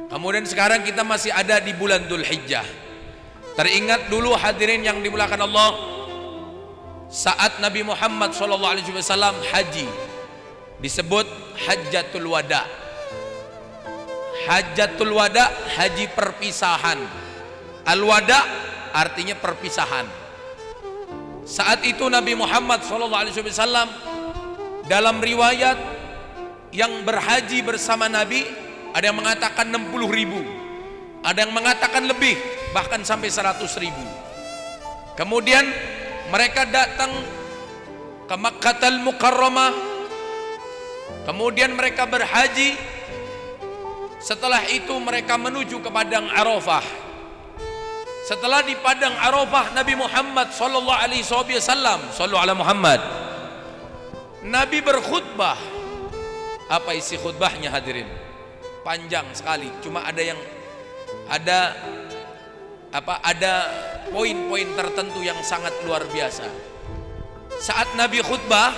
Kemudian sekarang kita masih ada di bulan Dzulhijjah. Teringat dulu hadirin yang dimuliakan Allah, saat Nabi Muhammad SAW haji, disebut Hajjatul Wada. Hajjatul Wada, haji perpisahan. Al-Wada artinya perpisahan. Saat itu Nabi Muhammad SAW dalam riwayat yang berhaji bersama Nabi, ada yang mengatakan 60.000, ada yang mengatakan lebih, bahkan sampai 100.000. Kemudian mereka datang ke Makkahul Mukarramah, kemudian mereka berhaji. Setelah itu mereka menuju ke Padang Arafah. Setelah di Padang Arafah, Nabi Muhammad sallallahu alaihi wasallam, sallu ala Muhammad, Nabi berkhutbah. Apa isi khutbahnya hadirin? Panjang sekali, cuma ada poin-poin tertentu yang sangat luar biasa. Saat Nabi khutbah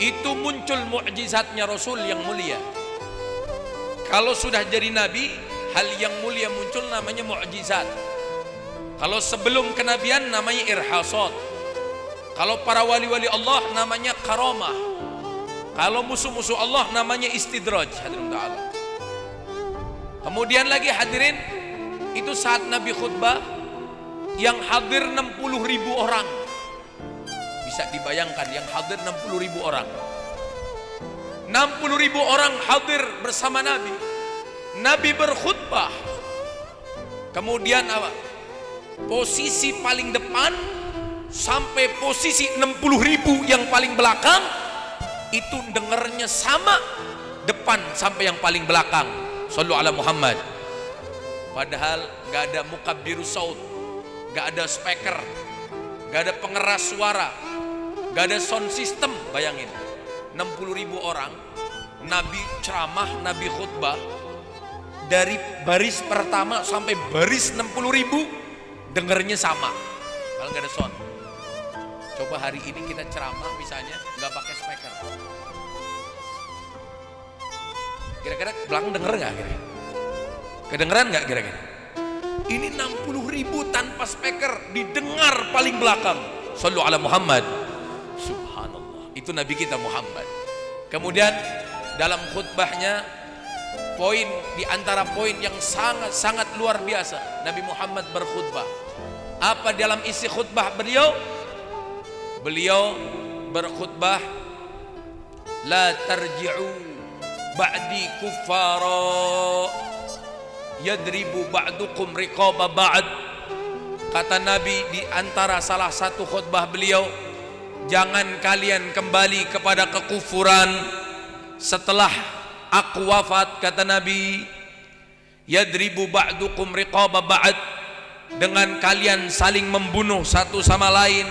itu muncul mukjizatnya Rasul yang mulia. Kalau sudah jadi Nabi, hal yang mulia muncul namanya mukjizat. Kalau sebelum kenabian namanya irhasat. Kalau para wali-wali Allah namanya karamah. Kalau musuh-musuh Allah namanya istidraj. Hadirin ta'ala. Kemudian lagi hadirin, itu saat Nabi khutbah yang hadir 60.000 orang. Bisa dibayangkan yang hadir 60.000 orang. 60.000 orang hadir bersama Nabi. Nabi berkhutbah. Kemudian apa? Posisi paling depan sampai posisi 60.000 yang paling belakang itu dengarnya sama depan sampai yang paling belakang. Shallu ala Muhammad. Padahal gak ada mukabbirus saut, gak ada speaker, gak ada pengeras suara, gak ada sound system. Bayangin 60.000 orang, Nabi ceramah, Nabi khutbah, dari baris pertama sampai baris 60.000 dengernya sama, kalau gak ada sound. Coba hari ini kita ceramah misalnya gak pakai speaker, kira-kira belakang denger gak? Kira-kira kedengeran gak kira-kira? Ini 60.000 tanpa speaker didengar paling belakang. Shallu ala Muhammad. Subhanallah, itu Nabi kita Muhammad. Kemudian dalam khutbahnya, poin di antara poin yang sangat luar biasa, Nabi Muhammad berkhutbah. Apa dalam isi khutbah beliau? Beliau berkhutbah, la tarji'u ba'di kuffara yadribu ba'dukum riqaba ba'd. Kata Nabi di antara salah satu khutbah beliau, jangan kalian kembali kepada kekufuran setelah aku wafat. Kata Nabi, yadribu ba'dukum riqaba ba'd, dengan kalian saling membunuh satu sama lain,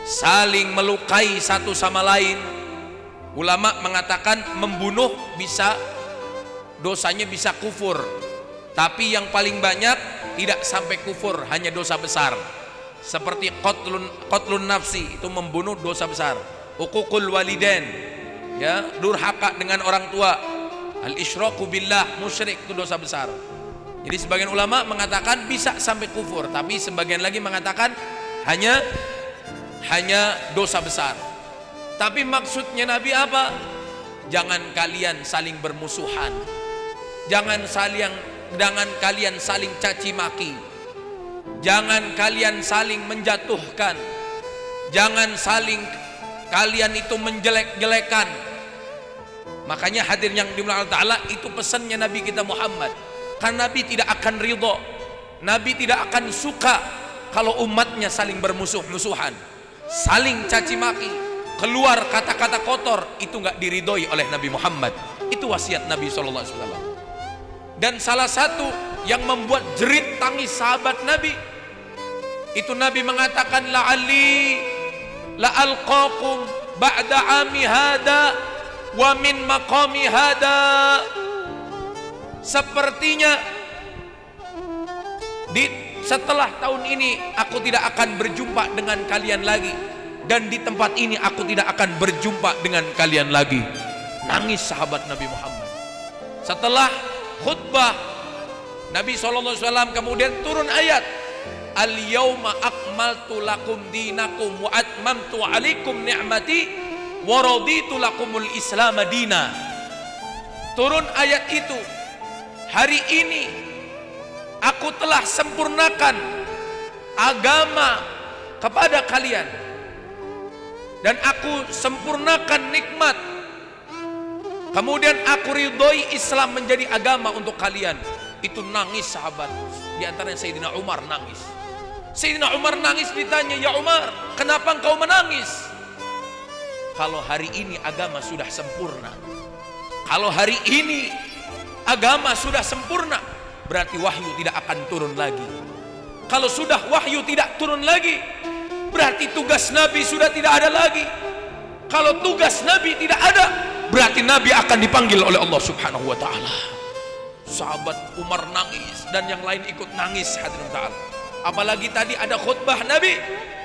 saling melukai satu sama lain. Ulama mengatakan membunuh bisa, dosanya bisa kufur, tapi yang paling banyak tidak sampai kufur, hanya dosa besar. Seperti qatlun nafsi, itu membunuh dosa besar. Uququl walidain, ya, durhaka dengan orang tua. Al-isyraku billah, musyrik, itu dosa besar. Jadi sebagian ulama mengatakan bisa sampai kufur, tapi sebagian lagi mengatakan hanya dosa besar. Tapi maksudnya Nabi apa? Jangan kalian saling bermusuhan, jangan kalian saling caci maki, jangan kalian saling menjatuhkan, jangan saling kalian itu menjelek-jelekan. Makanya hadir yang dimuliakan Allah Ta'ala, itu pesannya Nabi kita Muhammad. Karena Nabi tidak akan ridho, Nabi tidak akan suka kalau umatnya saling bermusuh-musuhan, saling caci maki, keluar kata-kata kotor. Itu nggak diridhoi oleh Nabi Muhammad. Itu wasiat Nabi SAW. Dan salah satu yang membuat jerit tangis sahabat Nabi, itu Nabi mengatakan, la'alli la'alqakum ba'da ami hada wa min maqami hada. Sepertinya setelah tahun ini aku tidak akan berjumpa dengan kalian lagi, dan di tempat ini aku tidak akan berjumpa dengan kalian lagi. Nangis sahabat Nabi Muhammad. Setelah khutbah Nabi SAW, kemudian turun ayat al-yauma akmaltu lakum dinakum wa atmamtu alaikum ni'mati wa raditu lakumul islam dina. Turun ayat itu, hari ini aku telah sempurnakan agama kepada kalian dan aku sempurnakan nikmat, kemudian aku ridhoi Islam menjadi agama untuk kalian. Itu nangis sahabat, di antaranya Sayyidina Umar nangis. Sayyidina Umar nangis, ditanya, ya Umar, kenapa engkau menangis? Kalau hari ini agama sudah sempurna, kalau hari ini agama sudah sempurna, berarti wahyu tidak akan turun lagi. Kalau sudah wahyu tidak turun lagi, berarti tugas Nabi sudah tidak ada lagi. Kalau tugas Nabi tidak ada, berarti Nabi akan dipanggil oleh Allah Subhanahu wa ta'ala. Sahabat Umar nangis dan yang lain ikut nangis, hadirin ta'ala. Apalagi tadi ada khutbah Nabi,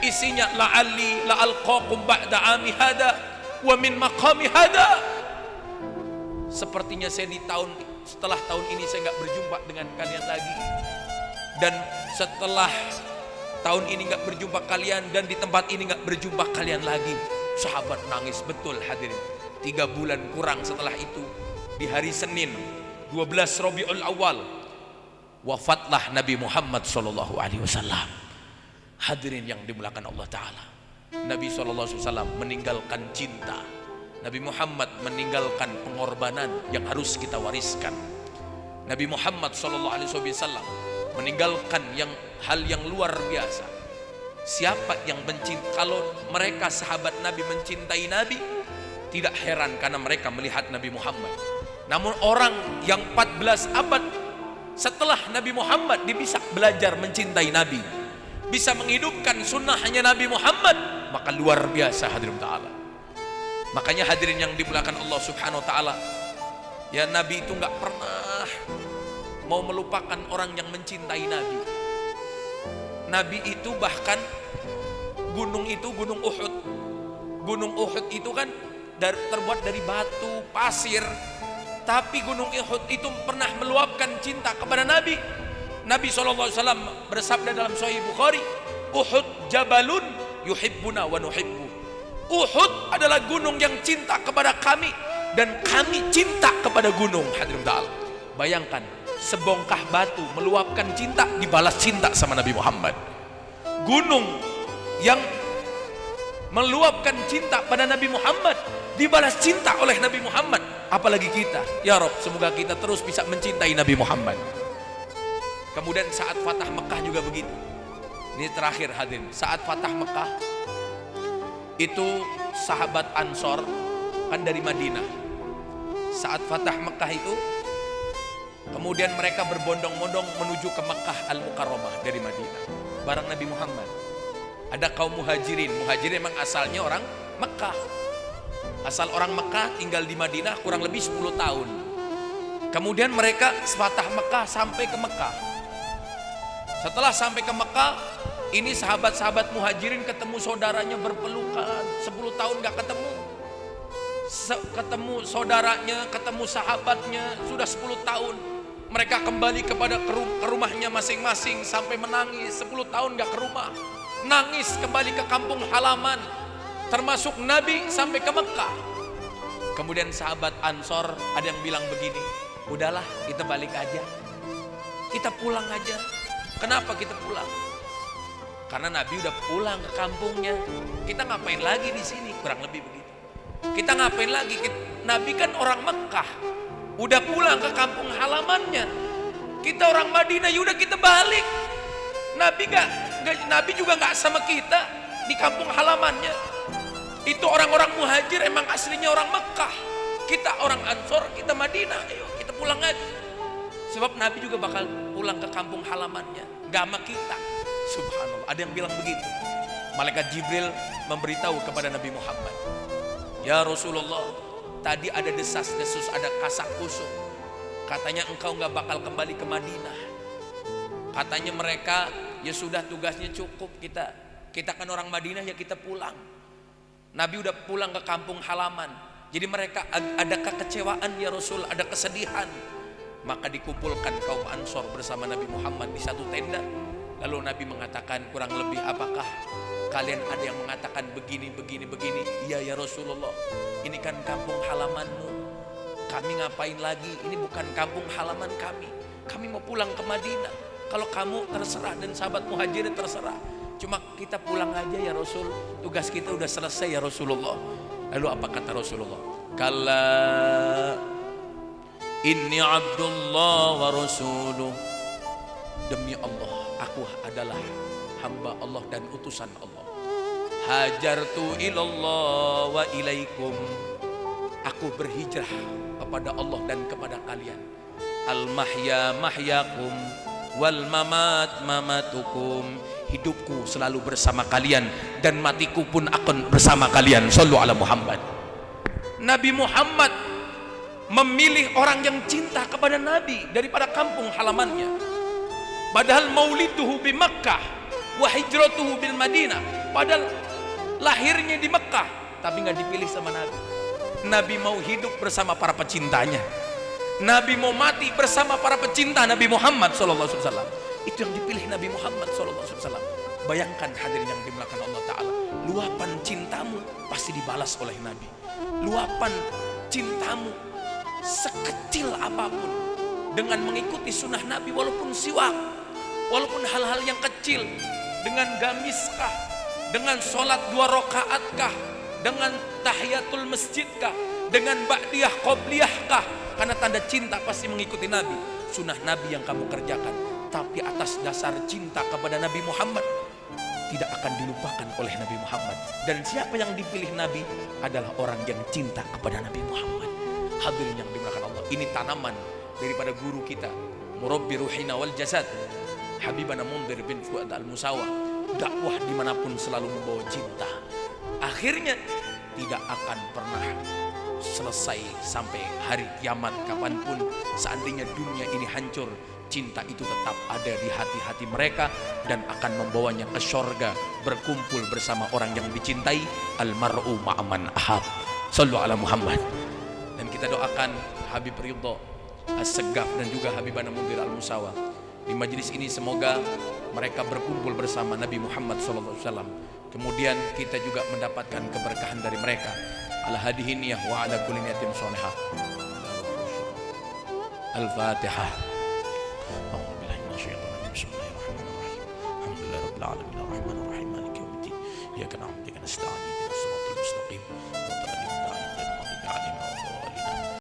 isinya la'alli la'alqakum ba'da ami hada wa min maqami hada. Sepertinya saya setelah tahun ini saya nggak berjumpa dengan kalian lagi, dan setelah tahun ini nggak berjumpa kalian, dan di tempat ini nggak berjumpa kalian lagi. Sahabat nangis betul, hadirin. 3 bulan kurang setelah itu, di hari Senin 12 Rabiul Awal, wafatlah Nabi Muhammad SAW. Hadirin yang dimuliakan Allah Ta'ala, Nabi SAW meninggalkan cinta. Nabi Muhammad meninggalkan pengorbanan yang harus kita wariskan. Nabi Muhammad SAW meninggalkan hal yang luar biasa. Siapa yang mencintai, kalau mereka sahabat Nabi mencintai Nabi, tidak heran karena mereka melihat Nabi Muhammad. Namun orang yang 14 abad setelah Nabi Muhammad, dia bisa belajar mencintai Nabi, bisa menghidupkan sunnahnya Nabi Muhammad, maka luar biasa, hadirin ta'ala. Makanya hadirin yang dimuliakan Allah Subhanahu wa ta'ala, ya, Nabi itu nggak pernah mau melupakan orang yang mencintai Nabi. Nabi itu bahkan gunung itu, gunung Uhud. Gunung Uhud itu kan terbuat dari batu, pasir. Tapi gunung Uhud itu pernah meluapkan cinta kepada Nabi. Nabi SAW bersabda dalam Sahih Bukhari, Uhud jabalun yuhibbuna wa nuhibbu. Uhud adalah gunung yang cinta kepada kami, dan kami cinta kepada gunung. Hadirin ta'ala, bayangkan, sebongkah batu meluapkan cinta, dibalas cinta sama Nabi Muhammad. Gunung yang meluapkan cinta pada Nabi Muhammad, dibalas cinta oleh Nabi Muhammad. Apalagi kita, ya Rob, semoga kita terus bisa mencintai Nabi Muhammad. Kemudian saat Fatah Mekah juga begitu. Ini terakhir, hadirin, saat Fatah Mekah itu sahabat Ansor kan dari Madinah. Saat Fatah Mekah itu, kemudian mereka berbondong-bondong menuju ke Mekah Al-Mukarramah dari Madinah bareng Nabi Muhammad. Ada kaum muhajirin. Muhajirin memang asalnya orang Mekah. Asal orang Mekah, tinggal di Madinah kurang lebih 10 tahun. Kemudian mereka Fatah Mekah sampai ke Mekah. Setelah sampai ke Mekah, ini sahabat-sahabat muhajirin ketemu saudaranya berpelukan. 10 tahun gak ketemu. Ketemu saudaranya, ketemu sahabatnya, sudah 10 tahun. Mereka kembali ke rumahnya masing-masing sampai menangis. 10 tahun gak ke rumah, nangis kembali ke kampung halaman, termasuk Nabi sampai ke Mekah. Kemudian sahabat Ansor ada yang bilang begini, udahlah kita balik aja, kita pulang aja. Kenapa kita pulang? Karena Nabi udah pulang ke kampungnya. Kita ngapain lagi di sini? Kurang lebih begitu. Kita ngapain lagi? Nabi kan orang Mekah, udah pulang ke kampung halamannya. Kita orang Madinah, yaudah kita balik. Nabi juga nggak sama kita di kampung halamannya. Itu orang-orang muhajir emang aslinya orang Mekah. Kita orang Ansor, kita Madinah. Ayo kita pulang aja. Sebab Nabi juga bakal pulang ke kampung halamannya, gak sama kita. Subhanallah, ada yang bilang begitu. Malaikat Jibril memberitahu kepada Nabi Muhammad, ya Rasulullah, tadi ada desas-desus, ada kasak kusuk. Katanya engkau gak bakal kembali ke Madinah. Katanya mereka, ya sudah tugasnya cukup, kita kan orang Madinah, ya kita pulang. Nabi udah pulang ke kampung halaman. Jadi mereka ada kekecewaan ya Rasul, ada kesedihan. Maka dikumpulkan kaum Ansor bersama Nabi Muhammad di satu tenda. Lalu Nabi mengatakan, kurang lebih apakah kalian ada yang mengatakan begini, begini, begini? Iya ya Rasulullah, ini kan kampung halamanmu. Kami ngapain lagi? Ini bukan kampung halaman kami. Kami mau pulang ke Madinah. Kalau kamu terserah dan sahabat muhajirin terserah. Cuma kita pulang aja ya Rasul. Tugas kita udah selesai ya Rasulullah. Lalu apa kata Rasulullah? Kalla inni abdullah wa rasuluh. Demi Allah, aku adalah hamba Allah dan utusan Allah. Hajartu ilallah wa ilaikum. Aku berhijrah kepada Allah dan kepada kalian. Al mahya mahyakum wal mamat mamatukum. Hidupku selalu bersama kalian dan matiku pun akan bersama kalian. Shallu ala Muhammad. Nabi Muhammad memilih orang yang cinta kepada Nabi daripada kampung halamannya. Padahal mauliduhu di Makkah wa hijratuhu bil Madinah. Padahal lahirnya di Makkah tapi nggak dipilih sama Nabi. Nabi mau hidup bersama para pecintanya. Nabi mau mati bersama para pecinta Nabi Muhammad SAW. Itu yang dipilih Nabi Muhammad SAW. Bayangkan hadirin yang dimuliakan Allah Ta'ala, luapan cintamu pasti dibalas oleh Nabi. Luapan cintamu sekecil apapun, dengan mengikuti sunnah Nabi, walaupun siwak, walaupun hal-hal yang kecil, dengan gamiskah, dengan sholat 2 rakaatkah, dengan tahiyatul masjidkah, dengan ba'diyah qobliyahkah, karena tanda cinta pasti mengikuti Nabi. Sunnah Nabi yang kamu kerjakan, tapi atas dasar cinta kepada Nabi Muhammad, tidak akan dilupakan oleh Nabi Muhammad. Dan siapa yang dipilih Nabi adalah orang yang cinta kepada Nabi Muhammad. Hadirin yang dimuliakan Allah, ini tanaman daripada guru kita, murabbi ruhina wal jasad, Habibana Mundhir bin Fuad al-Musawa. Dakwah dimanapun selalu membawa cinta. Akhirnya tidak akan pernah selesai sampai hari kiamat kapanpun. Seandainya dunia ini hancur, cinta itu tetap ada di hati-hati mereka dan akan membawanya ke syurga, berkumpul bersama orang yang dicintai. Almar'u ma'aman ahab. Sallu ala Muhammad. Dan kita doakan Habib Ridho As-Segaf dan juga Habibana Mundhir al-Musawa di majelis ini, semoga mereka berkumpul bersama Nabi Muhammad SAW. Kemudian kita juga mendapatkan keberkahan dari mereka. Ala hadihiniyah wa ala kulli niyatin sholihah. Al-Fatihah. A'udzubillahi minasyaitonir rajim. Bismillahirrahmanirrahim. Alhamdulillahirabbil alamin arrahmanirrahim maliki yaumiddin. Iyyaka na'budu wa iyyaka nasta'in.